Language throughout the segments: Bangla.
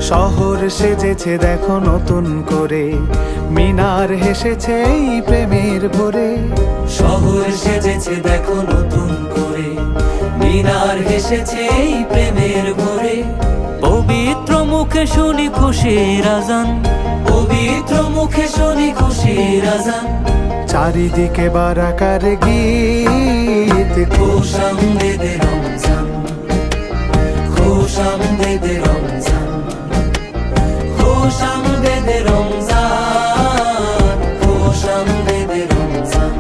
শহর সেজেছে দেখো নতুন করে, মিনার হেসেছে এই প্রেমের ভরে। শহর সেজেছে দেখো নতুন করে, মিনার হেসেছে এই প্রেমের ভরে। পবিত্র মুখে শুনি খুশির আজান, পবিত্র মুখে শুনি খুশির আজান। চারিদিকে বারাকার গীত, খুশ আমদেদে রমজান, খুশ আমদেদে রমজান, খুশ আমদেদে রমজান, খুশ আমদেদে রমজান,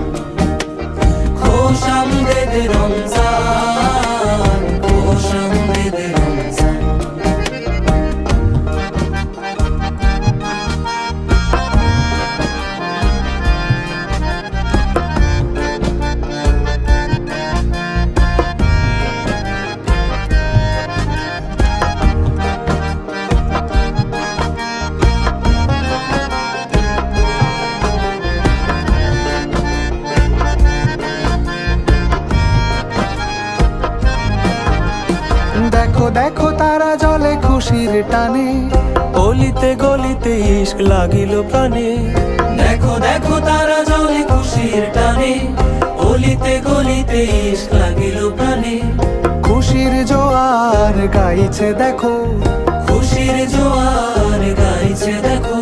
খুশ আমদেদে রমজান, খুশ আমদেদে রমজান। দেখো দেখো তারা জলে খুশির টানে, অলিতে গলিতে ইশক লাগিল প্রাণে। দেখো দেখো তারা জলে খুশির টানে, অলিতে গলিতে ইশক লাগিল প্রাণে। খুশির জোয়ার গাইছে দেখো, খুশির জোয়ার গাইছে দেখো।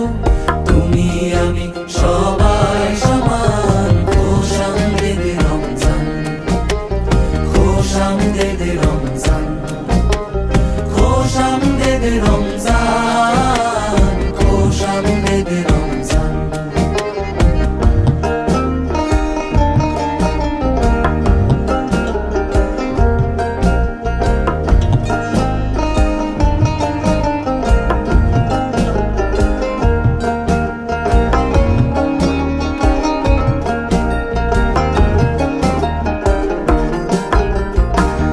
তুমি আমি সবাই সমান, খুশ আমদেদে রমজান, খুশ আমদেদে রমজান, খুশ আমদেদে রমজান, খুশ আমদেদে রমজান।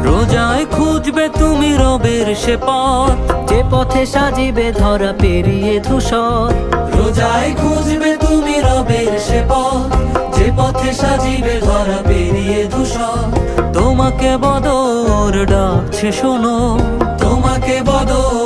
রোজায় খুঁজবে তুমি রবের সে পথ, যে পথে সাজিবে ধরা পেরিয়ে ধূসর। রোজায় খুঁজবে তুমি রবের সে পথ, যে পথে সাজিবে ধরা পেরিয়ে ধূসর। তোমাকে বদর ডাকছে শোনো, তোমাকে বদর